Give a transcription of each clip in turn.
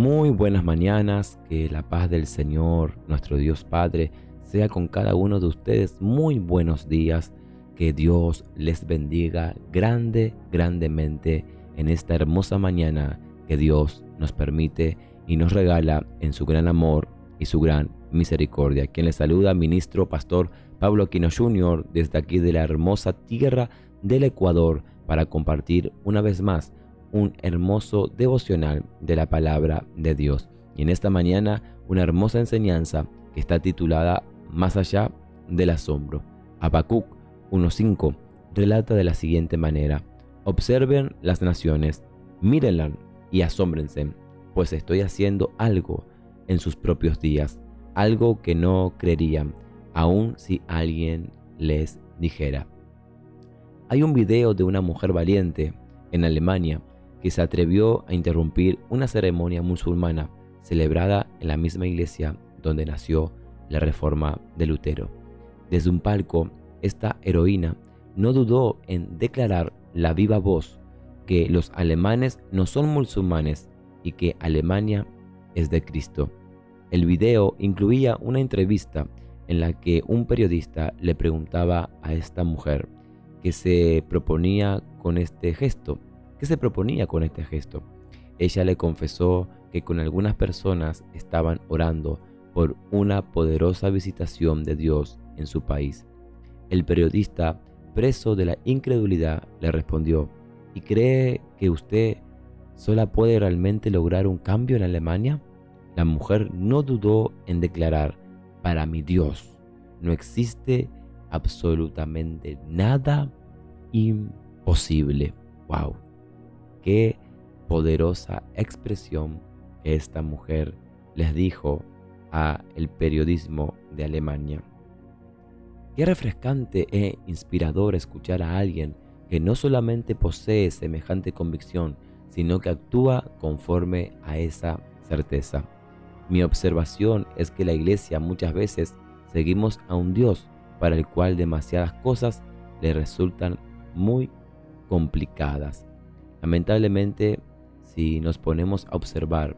Muy buenas mañanas, que la paz del Señor, nuestro Dios Padre, sea con cada uno de ustedes. Muy buenos días, que Dios les bendiga grandemente en esta hermosa mañana que Dios nos permite y nos regala en su gran amor y su gran misericordia. Quien les saluda, ministro pastor Pablo Aquino Jr. desde aquí de la hermosa tierra del Ecuador, para compartir una vez más un hermoso devocional de la palabra de Dios. Y en esta mañana una hermosa enseñanza que está titulada Más allá del asombro. Habacuc 1:5 relata de la siguiente manera: observen las naciones, mírenlas y asómbrense, pues estoy haciendo algo en sus propios días, algo que no creerían, aun si alguien les dijera. Hay un video de una mujer valiente en Alemania que se atrevió a interrumpir una ceremonia musulmana celebrada en la misma iglesia donde nació la reforma de Lutero. Desde un palco, esta heroína no dudó en declarar la viva voz que los alemanes no son musulmanes y que Alemania es de Cristo. El video incluía una entrevista en la que un periodista le preguntaba a esta mujer ¿qué se proponía con este gesto? Ella le confesó que con algunas personas estaban orando por una poderosa visitación de Dios en su país. El periodista, preso de la incredulidad, le respondió: ¿y cree que usted sola puede realmente lograr un cambio en Alemania? La mujer no dudó en declarar: para mi Dios no existe absolutamente nada imposible. ¡Wow! Qué poderosa expresión que esta mujer les dijo a el periodismo de Alemania. Qué refrescante e inspirador escuchar a alguien que no solamente posee semejante convicción, sino que actúa conforme a esa certeza. Mi observación es que la iglesia muchas veces seguimos a un Dios para el cual demasiadas cosas le resultan muy complicadas. Lamentablemente, si nos ponemos a observar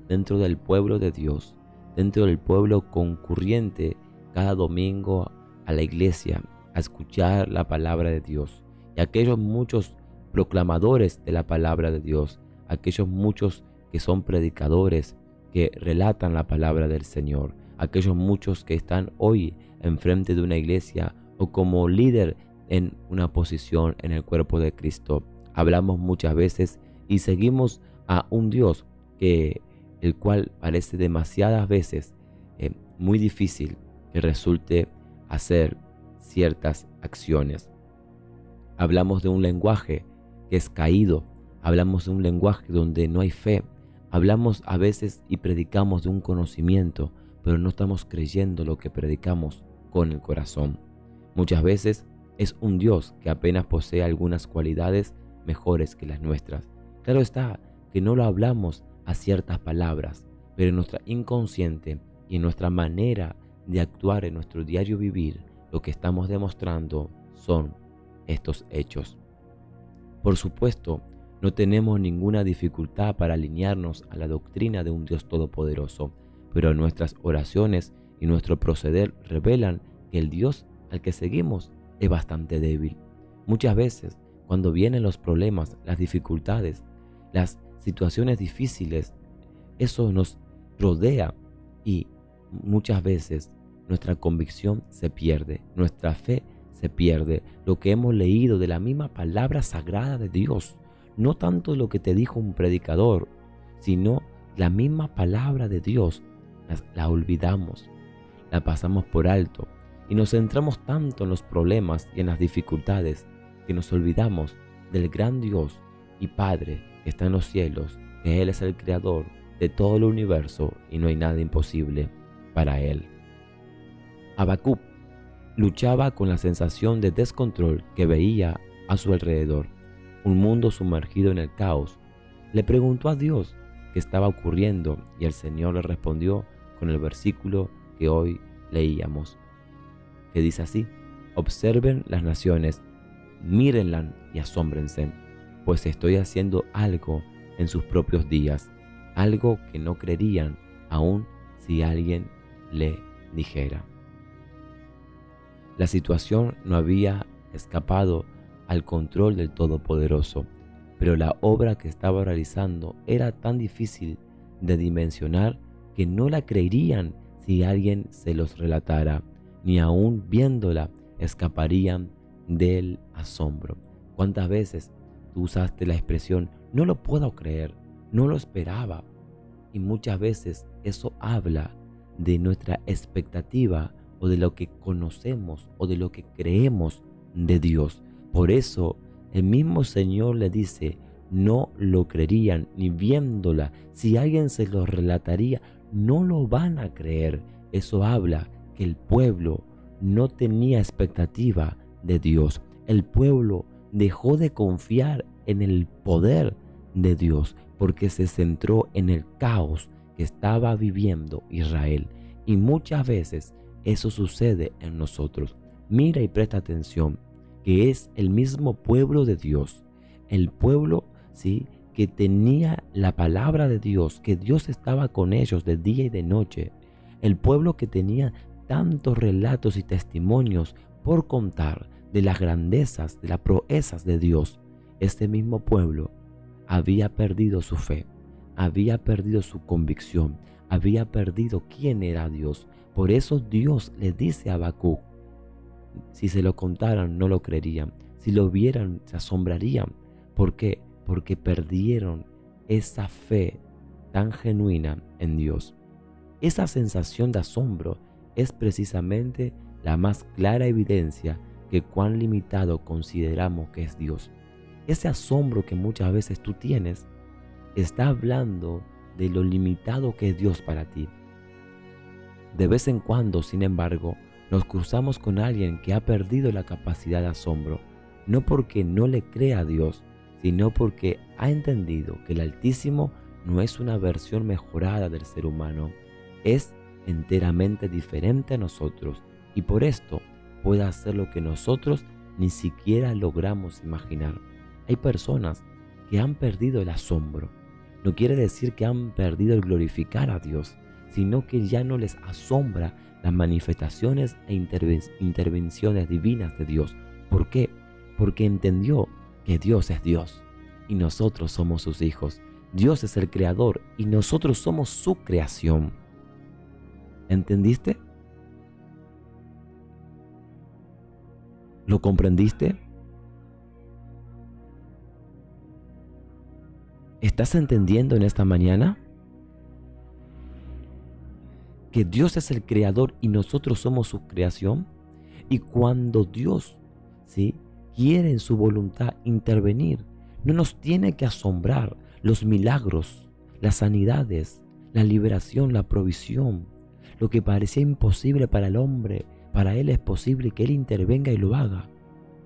dentro del pueblo de Dios, dentro del pueblo concurriente cada domingo a la iglesia a escuchar la palabra de Dios, y aquellos muchos proclamadores de la palabra de Dios, aquellos muchos que son predicadores que relatan la palabra del Señor, aquellos muchos que están hoy enfrente de una iglesia o como líder en una posición en el cuerpo de Cristo, hablamos muchas veces y seguimos a un Dios el cual parece demasiadas veces muy difícil que resulte hacer ciertas acciones. Hablamos de un lenguaje que es caído, hablamos de un lenguaje donde no hay fe, hablamos a veces y predicamos de un conocimiento, pero no estamos creyendo lo que predicamos con el corazón. Muchas veces es un Dios que apenas posee algunas cualidades mejores que las nuestras. Claro está que no lo hablamos a ciertas palabras, pero en nuestra inconsciente y en nuestra manera de actuar en nuestro diario vivir, lo que estamos demostrando son estos hechos. Por supuesto, no tenemos ninguna dificultad para alinearnos a la doctrina de un Dios todopoderoso, pero nuestras oraciones y nuestro proceder revelan que el Dios al que seguimos es bastante débil. Muchas veces, cuando vienen los problemas, las dificultades, las situaciones difíciles, eso nos rodea y muchas veces nuestra convicción se pierde, nuestra fe se pierde, lo que hemos leído de la misma palabra sagrada de Dios, no tanto lo que te dijo un predicador, sino la misma palabra de Dios, la olvidamos, la pasamos por alto y nos centramos tanto en los problemas y en las dificultades que nos olvidamos del gran Dios y Padre que está en los cielos, que Él es el creador de todo el universo y no hay nada imposible para Él. Habacuc luchaba con la sensación de descontrol que veía a su alrededor, un mundo sumergido en el caos. Le preguntó a Dios qué estaba ocurriendo y el Señor le respondió con el versículo que hoy leíamos, que dice así: observen las naciones, mírenlas y asómbrense, pues estoy haciendo algo en sus propios días, algo que no creerían aun si alguien le dijera. La situación no había escapado al control del Todopoderoso, pero la obra que estaba realizando era tan difícil de dimensionar que no la creerían si alguien se los relatara, ni aun viéndola escaparían del asombro. ¿Cuántas veces tú usaste la expresión "no lo puedo creer, no lo esperaba"? Y muchas veces eso habla de nuestra expectativa o de lo que conocemos o de lo que creemos de Dios. Por eso el mismo Señor le dice, no lo creerían ni viéndola. Si alguien se lo relataría, no lo van a creer. Eso habla que el pueblo no tenía expectativa de Dios. El pueblo dejó de confiar en el poder de Dios porque se centró en el caos que estaba viviendo Israel. Y muchas veces eso sucede en nosotros. Mira y presta atención, que es el mismo pueblo de Dios, el pueblo, ¿sí?, que tenía la palabra de Dios, que Dios estaba con ellos de día y de noche, el pueblo que tenía tantos relatos y testimonios por contar de las grandezas, de las proezas de Dios. Este mismo pueblo había perdido su fe, había perdido su convicción, había perdido quién era Dios. Por eso Dios le dice a Habacuc, si se lo contaran no lo creerían, si lo vieran se asombrarían. ¿Por qué? Porque perdieron esa fe tan genuina en Dios. Esa sensación de asombro es precisamente la más clara evidencia que cuán limitado consideramos que es Dios. Ese asombro que muchas veces tú tienes está hablando de lo limitado que es Dios para ti. De vez en cuando, sin embargo, nos cruzamos con alguien que ha perdido la capacidad de asombro, no porque no le crea a Dios, sino porque ha entendido que el Altísimo no es una versión mejorada del ser humano, es enteramente diferente a nosotros y por esto puede hacer lo que nosotros ni siquiera logramos imaginar. Hay personas que han perdido el asombro. No quiere decir que han perdido el glorificar a Dios, sino que ya no les asombra las manifestaciones e intervenciones divinas de Dios. ¿Por qué? Porque entendió que Dios es Dios y nosotros somos sus hijos. Dios es el creador y nosotros somos su creación. ¿Entendiste? ¿Lo comprendiste? ¿Estás entendiendo en esta mañana que Dios es el creador y nosotros somos su creación? Y cuando Dios, ¿sí?, quiere en su voluntad intervenir, no nos tiene que asombrar los milagros, las sanidades, la liberación, la provisión. Lo que parecía imposible para el hombre, para Él es posible que Él intervenga y lo haga.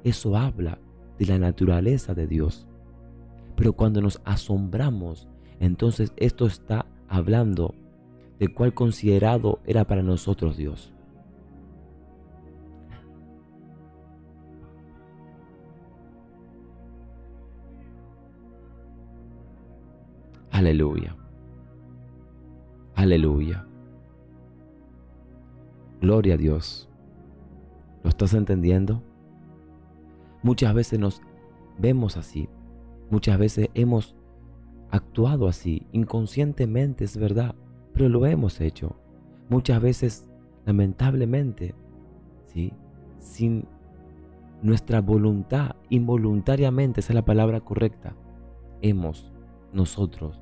Eso habla de la naturaleza de Dios. Pero cuando nos asombramos, entonces esto está hablando de cuál considerado era para nosotros Dios. Aleluya. Aleluya. Gloria a Dios. ¿Lo estás entendiendo? Muchas veces nos vemos así. Muchas veces hemos actuado así, inconscientemente, es verdad, pero lo hemos hecho. Muchas veces, lamentablemente, ¿sí?, sin nuestra voluntad, involuntariamente, esa es la palabra correcta, hemos nosotros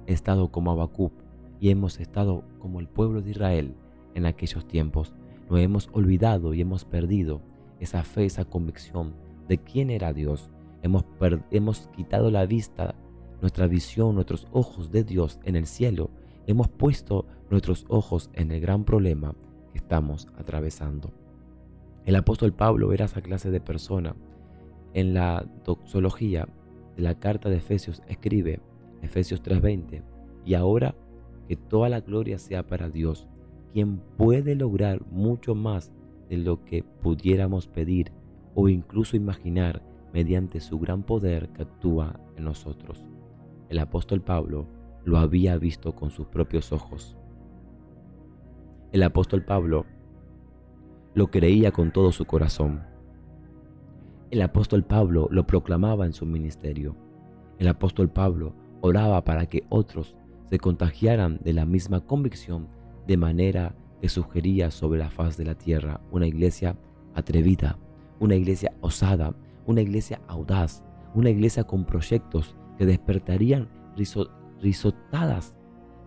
estado como Habacuc y hemos estado como el pueblo de Israel en aquellos tiempos. Lo hemos olvidado y hemos perdido esa fe, esa convicción de quién era Dios. Hemos quitado la vista, nuestra visión, nuestros ojos de Dios en el cielo. Hemos puesto nuestros ojos en el gran problema que estamos atravesando. El apóstol Pablo era esa clase de persona. En la doxología de la carta de Efesios escribe, Efesios 3:20, y ahora que toda la gloria sea para Dios, quien puede lograr mucho más de lo que pudiéramos pedir o incluso imaginar mediante su gran poder que actúa en nosotros. El apóstol Pablo lo había visto con sus propios ojos. El apóstol Pablo lo creía con todo su corazón. El apóstol Pablo lo proclamaba en su ministerio. El apóstol Pablo oraba para que otros se contagiaran de la misma convicción, de manera que sugería sobre la faz de la tierra una iglesia atrevida, una iglesia osada, una iglesia audaz, una iglesia con proyectos que despertarían risotadas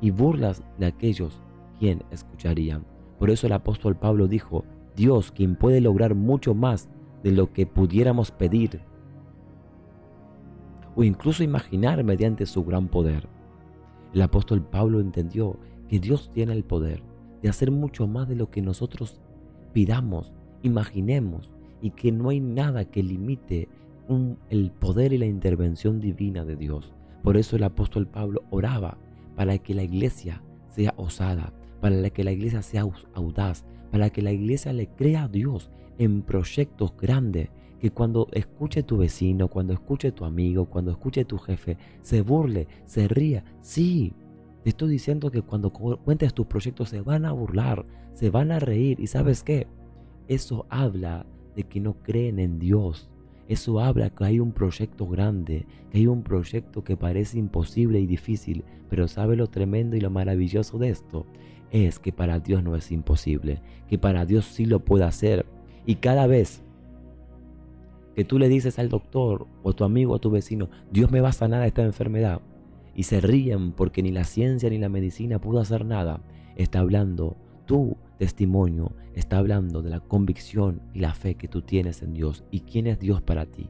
y burlas de aquellos quien escucharían. Por eso el apóstol Pablo dijo: Dios, quien puede lograr mucho más de lo que pudiéramos pedir o incluso imaginar mediante su gran poder. El apóstol Pablo entendió que Dios tiene el poder de hacer mucho más de lo que nosotros pidamos, imaginemos, y que no hay nada que limite el poder y la intervención divina de Dios. Por eso el apóstol Pablo oraba para que la iglesia sea osada, para que la iglesia sea audaz, para que la iglesia le crea a Dios en proyectos grandes, que cuando escuche tu vecino, cuando escuche tu amigo, cuando escuche tu jefe, se burle, se ría. Sí, te estoy diciendo que cuando cuentes tus proyectos se van a burlar, se van a reír. ¿Y sabes qué? Eso habla de que no creen en Dios. Eso habla que hay un proyecto grande, que hay un proyecto que parece imposible y difícil, pero ¿sabe lo tremendo y lo maravilloso de esto? Es que para Dios no es imposible, que para Dios sí lo puede hacer. Y cada vez que tú le dices al doctor o a tu amigo o a tu vecino: Dios me va a sanar esta enfermedad, y se ríen porque ni la ciencia ni la medicina pudo hacer nada, está hablando tu testimonio, está hablando de la convicción y la fe que tú tienes en Dios y quién es Dios para ti.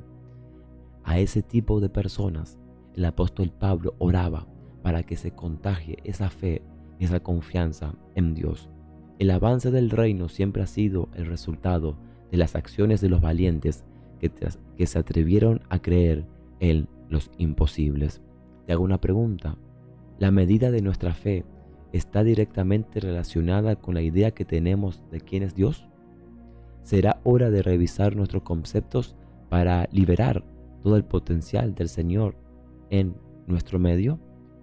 A ese tipo de personas el apóstol Pablo oraba para que se contagie esa fe y esa confianza en Dios. El avance del reino siempre ha sido el resultado de las acciones de los valientes que se atrevieron a creer en los imposibles. Te hago una pregunta: ¿la medida de nuestra fe está directamente relacionada con la idea que tenemos de quién es Dios? ¿Será hora de revisar nuestros conceptos para liberar todo el potencial del Señor en nuestro medio?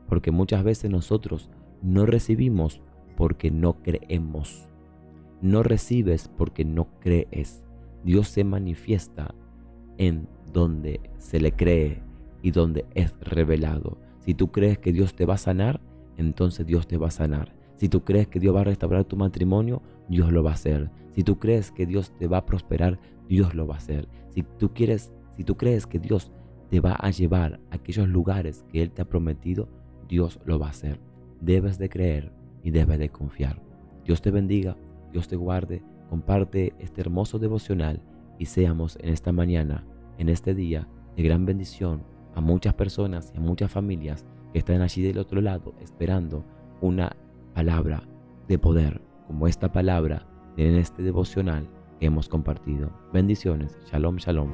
Porque muchas veces nosotros no recibimos porque no creemos. No recibes porque no crees. Dios se manifiesta en donde se le cree y donde es revelado. Si tú crees que Dios te va a sanar, entonces Dios te va a sanar. Si tú crees que Dios va a restaurar tu matrimonio, Dios lo va a hacer. Si tú crees que Dios te va a prosperar, Dios lo va a hacer. Si tú crees que Dios te va a llevar a aquellos lugares que Él te ha prometido, Dios lo va a hacer. Debes de creer y debes de confiar. Dios te bendiga, Dios te guarde. Comparte este hermoso devocional y seamos en esta mañana, en este día, de gran bendición a muchas personas y a muchas familias que están allí del otro lado esperando una palabra de poder, como esta palabra en este devocional que hemos compartido. Bendiciones. Shalom, shalom.